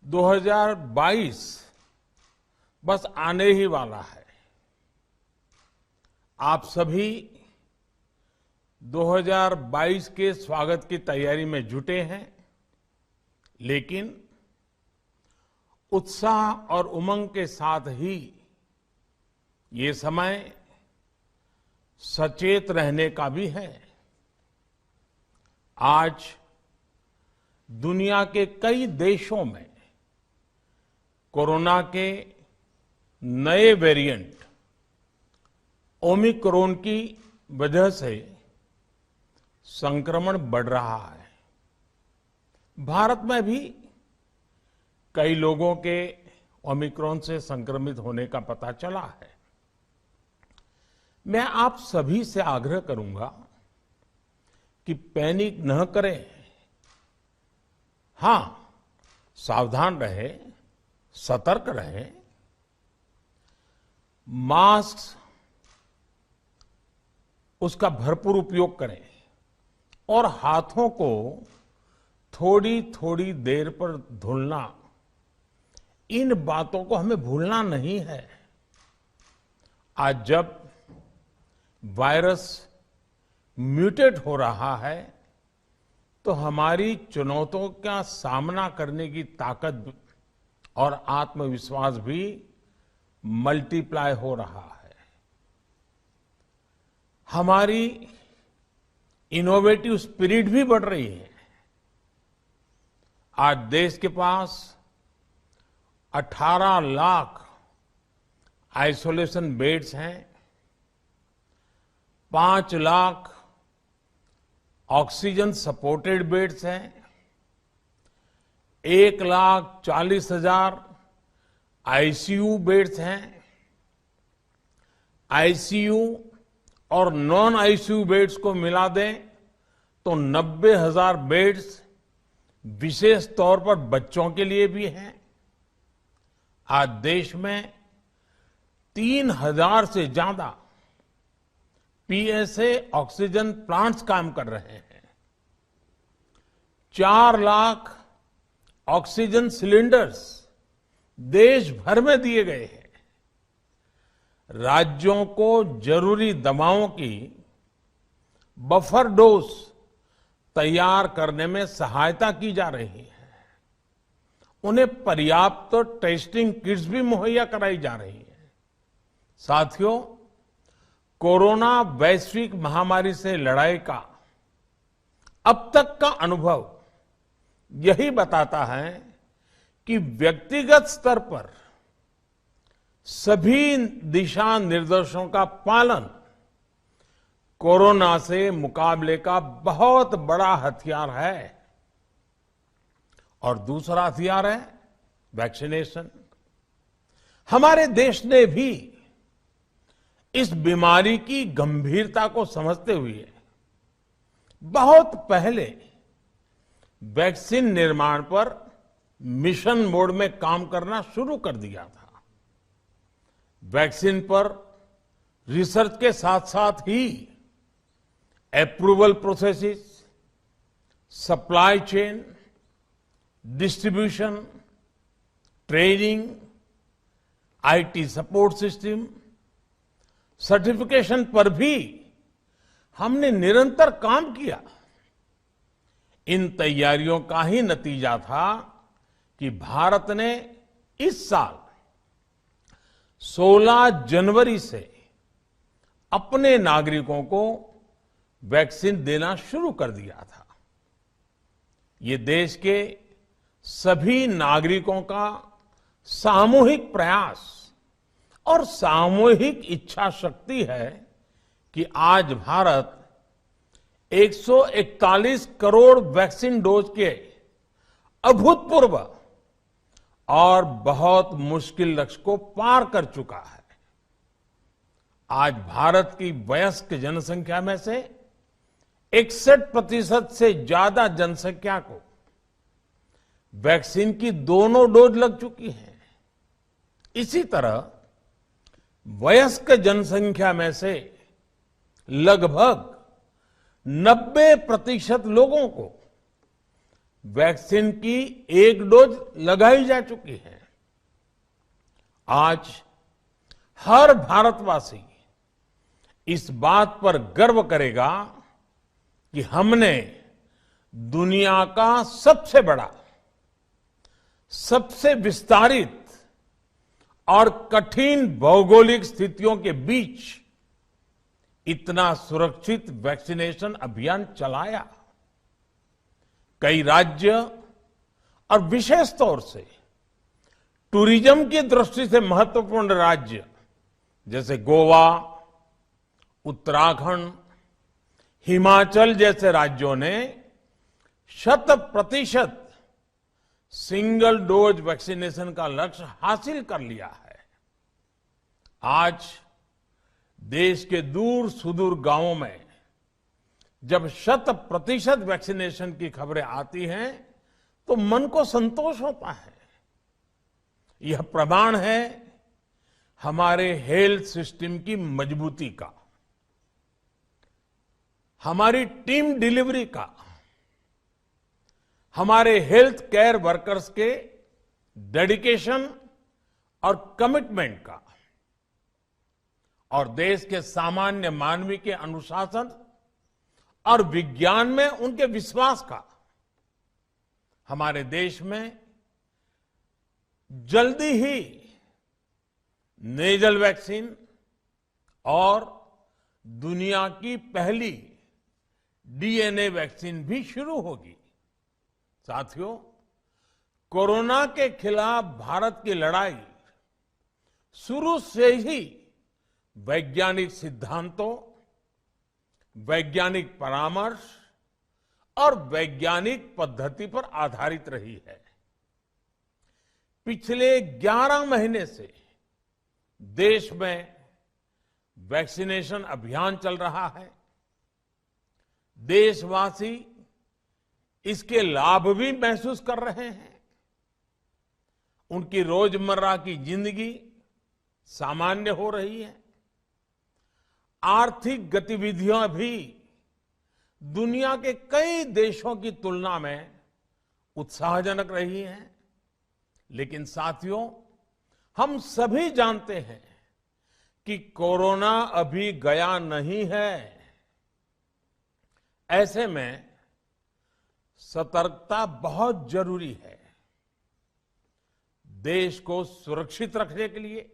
2022 बस आने ही वाला है। आप सभी 2022 के स्वागत की तैयारी में जुटे हैं, लेकिन उत्साह और उमंग के साथ ही ये समय सचेत रहने का भी है। आज दुनिया के कई देशों में कोरोना के नए वेरिएंट ओमिक्रॉन की वजह से संक्रमण बढ़ रहा है। भारत में भी कई लोगों के ओमिक्रॉन से संक्रमित होने का पता चला है। मैं आप सभी से आग्रह करूंगा कि पैनिक न करें। हां, सावधान रहें, सतर्क रहें, मास्क उसका भरपूर उपयोग करें और हाथों को थोड़ी थोड़ी देर पर धुलना, इन बातों को हमें भूलना नहीं है। आज जब वायरस म्यूटेट हो रहा है तो हमारी चुनौतियों का सामना करने की ताकत और आत्मविश्वास भी मल्टीप्लाई हो रहा है। हमारी इनोवेटिव स्पिरिट भी बढ़ रही है। आज देश के पास 18 लाख आइसोलेशन बेड्स हैं, 5 लाख ऑक्सीजन सपोर्टेड बेड्स हैं, 1,40,000 आईसीयू बेड्स हैं। आईसीयू और नॉन आईसीयू बेड्स को मिला दें तो 90,000 बेड्स विशेष तौर पर बच्चों के लिए भी हैं। आज देश में 3,000 से ज्यादा पीएसए ऑक्सीजन प्लांट्स काम कर रहे हैं। 4 लाख ऑक्सीजन सिलेंडर्स देश भर में दिए गए हैं। राज्यों को जरूरी दवाओं की बफर डोज तैयार करने में सहायता की जा रही है। उन्हें पर्याप्त टेस्टिंग किट्स भी मुहैया कराई जा रही है। साथियों, कोरोना वैश्विक महामारी से लड़ाई का अब तक का अनुभव यही बताता है कि व्यक्तिगत स्तर पर सभी दिशा निर्देशों का पालन कोरोना से मुकाबले का बहुत बड़ा हथियार है। और दूसरा हथियार है वैक्सीनेशन। हमारे देश ने भी इस बीमारी की गंभीरता को समझते हुए बहुत पहले वैक्सीन निर्माण पर मिशन मोड में काम करना शुरू कर दिया था। वैक्सीन पर रिसर्च के साथ साथ ही approval processes, supply chain, distribution, training, IT support system, certification पर भी हमने निरंतर काम किया। इन तैयारियों का ही नतीजा था कि भारत ने इस साल 16 जनवरी से अपने नागरिकों को वैक्सीन देना शुरू कर दिया था। ये देश के सभी नागरिकों का सामूहिक प्रयास और सामूहिक इच्छा शक्ति है कि आज भारत 141 करोड़ वैक्सीन डोज के अभूतपूर्व और बहुत मुश्किल लक्ष्य को पार कर चुका है। आज भारत की वयस्क जनसंख्या में से 61% से ज्यादा जनसंख्या को वैक्सीन की दोनों डोज लग चुकी है। इसी तरह वयस्क जनसंख्या में से लगभग 90% लोगों को वैक्सीन की एक डोज लगाई जा चुकी है। आज हर भारतवासी इस बात पर गर्व करेगा कि हमने दुनिया का सबसे बड़ा, सबसे विस्तारित और कठिन भौगोलिक स्थितियों के बीच इतना सुरक्षित वैक्सीनेशन अभियान चलाया। कई राज्य और विशेष तौर से टूरिज्म की दृष्टि से महत्वपूर्ण राज्य जैसे गोवा, उत्तराखंड, हिमाचल जैसे राज्यों ने 100% सिंगल डोज वैक्सीनेशन का लक्ष्य हासिल कर लिया है। आज देश के दूर सुदूर गांवों में जब 100% वैक्सीनेशन की खबरें आती हैं तो मन को संतोष होता है। यह प्रमाण है हमारे हेल्थ सिस्टम की मजबूती का, हमारी टीम डिलीवरी का, हमारे हेल्थ केयर वर्कर्स के डेडिकेशन और कमिटमेंट का, और देश के सामान्य मानवी के अनुशासन और विज्ञान में उनके विश्वास का। हमारे देश में जल्दी ही नेजल वैक्सीन और दुनिया की पहली डीएनए वैक्सीन भी शुरू होगी। साथियों, कोरोना के खिलाफ भारत की लड़ाई शुरू से ही वैज्ञानिक सिद्धांतों, वैज्ञानिक परामर्श और वैज्ञानिक पद्धति पर आधारित रही है। पिछले 11 महीने से देश में वैक्सीनेशन अभियान चल रहा है। देशवासी इसके लाभ भी महसूस कर रहे हैं। उनकी रोजमर्रा की जिंदगी सामान्य हो रही है। आर्थिक गतिविधियां भी दुनिया के कई देशों की तुलना में उत्साहजनक रही हैं। लेकिन साथियों, हम सभी जानते हैं कि कोरोना अभी गया नहीं है। ऐसे में सतर्कता बहुत जरूरी है। देश को सुरक्षित रखने के लिए,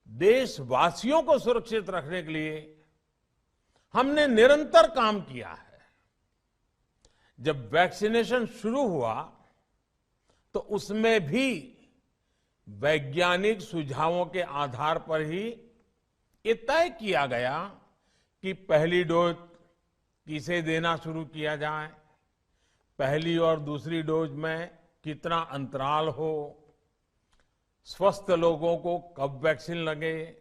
देशवासियों को सुरक्षित रखने के लिए हमने निरंतर काम किया है। जब वैक्सीनेशन शुरू हुआ तो उसमें भी वैज्ञानिक सुझावों के आधार पर ही ये तय किया गया कि पहली डोज किसे देना शुरू किया जाए, पहली और दूसरी डोज में कितना अंतराल हो, स्वस्थ लोगों को कब वैक्सीन लगे,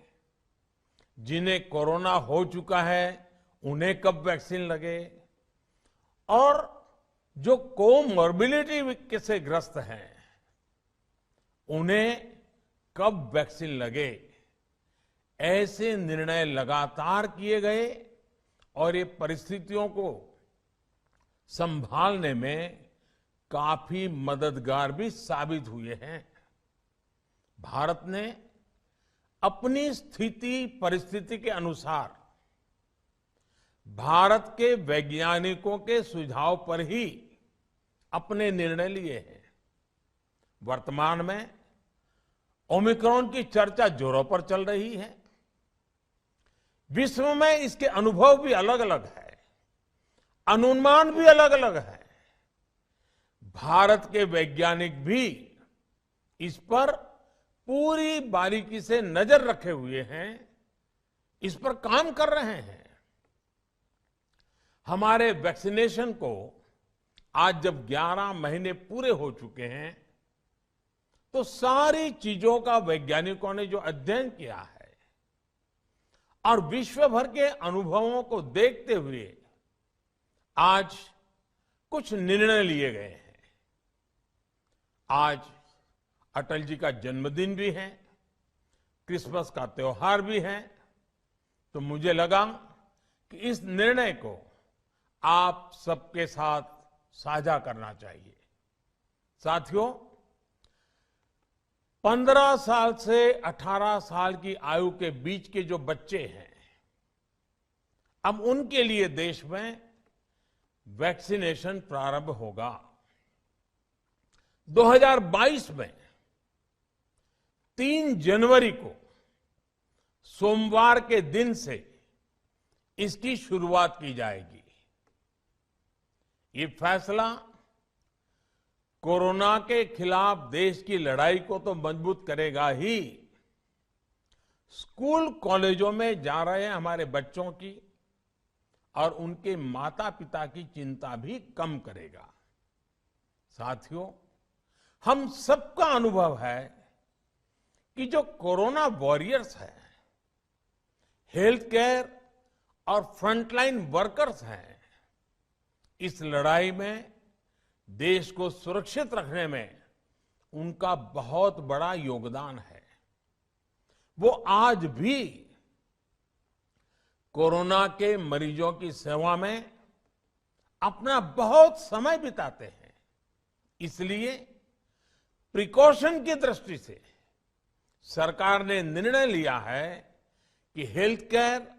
जिन्हें कोरोना हो चुका है उन्हें कब वैक्सीन लगे, और जो कोमॉर्बिडिटी से ग्रस्त हैं उन्हें कब वैक्सीन लगे। ऐसे निर्णय लगातार किए गए और ये परिस्थितियों को संभालने में काफी मददगार भी साबित हुए हैं। भारत ने अपनी स्थिति परिस्थिति के अनुसार भारत के वैज्ञानिकों के सुझाव पर ही अपने निर्णय लिए हैं। वर्तमान में ओमिक्रॉन की चर्चा जोरों पर चल रही है। विश्व में इसके अनुभव भी अलग अलग है, अनुमान भी अलग अलग है। भारत के वैज्ञानिक भी इस पर पूरी बारीकी से नजर रखे हुए हैं, इस पर काम कर रहे हैं। हमारे वैक्सीनेशन को आज जब 11 महीने पूरे हो चुके हैं तो सारी चीजों का वैज्ञानिकों ने जो अध्ययन किया है और विश्व भर के अनुभवों को देखते हुए आज कुछ निर्णय लिए गए हैं। आज अटल जी का जन्मदिन भी है, क्रिसमस का त्योहार भी है, तो मुझे लगा कि इस निर्णय को आप सबके साथ साझा करना चाहिए। साथियों, 15 साल से 18 साल की आयु के बीच के जो बच्चे हैं, अब उनके लिए देश में वैक्सीनेशन प्रारंभ होगा। 2022 में 3 जनवरी को सोमवार के दिन से इसकी शुरुआत की जाएगी। ये फैसला कोरोना के खिलाफ देश की लड़ाई को तो मजबूत करेगा ही, स्कूल कॉलेजों में जा रहे हमारे बच्चों की और उनके माता पिता की चिंता भी कम करेगा। साथियों, हम सबका अनुभव है कि जो कोरोना वॉरियर्स हैं, हेल्थ केयर और फ्रंटलाइन वर्कर्स हैं, इस लड़ाई में देश को सुरक्षित रखने में उनका बहुत बड़ा योगदान है। वो आज भी कोरोना के मरीजों की सेवा में अपना बहुत समय बिताते हैं। इसलिए प्रिकॉशन की दृष्टि से सरकार ने निर्णय लिया है कि हेल्थ केयर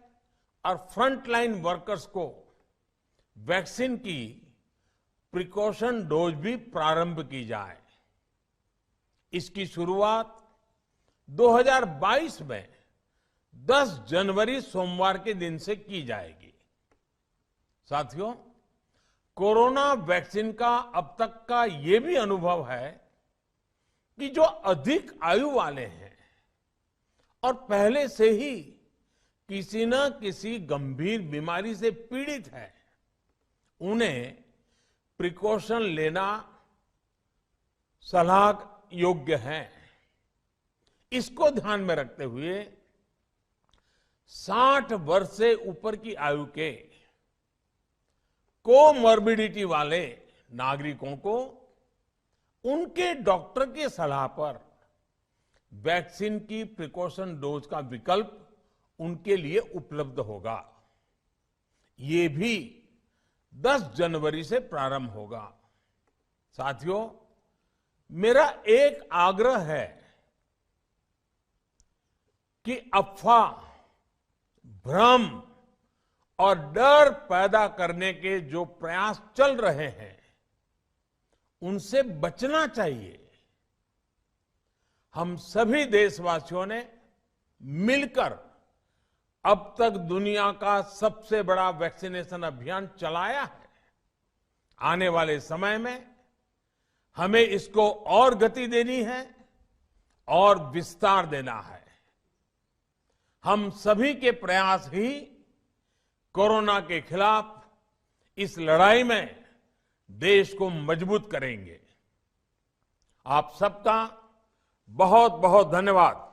और फ्रंटलाइन वर्कर्स को वैक्सीन की प्रिकॉशन डोज भी प्रारंभ की जाए। इसकी शुरुआत 2022 में 10 जनवरी सोमवार के दिन से की जाएगी। साथियों, कोरोना वैक्सीन का अब तक का ये भी अनुभव है कि जो अधिक आयु वाले हैं और पहले से ही किसी न किसी गंभीर बीमारी से पीड़ित है, उन्हें प्रिकॉशन लेना सलाह योग्य है। इसको ध्यान में रखते हुए 60 वर्ष से ऊपर की आयु के कोमॉर्बिडिटी वाले नागरिकों को उनके डॉक्टर की सलाह पर वैक्सीन की प्रिकॉशन डोज का विकल्प उनके लिए उपलब्ध होगा। ये भी 10 जनवरी से प्रारंभ होगा। साथियों, मेरा एक आग्रह है कि अफवाह, भ्रम और डर पैदा करने के जो प्रयास चल रहे हैं, उनसे बचना चाहिए। हम सभी देशवासियों ने मिलकर अब तक दुनिया का सबसे बड़ा वैक्सीनेशन अभियान चलाया है। आने वाले समय में हमें इसको और गति देनी है और विस्तार देना है। हम सभी के प्रयास ही कोरोना के खिलाफ इस लड़ाई में देश को मजबूत करेंगे। आप सबका बहुत बहुत धन्यवाद।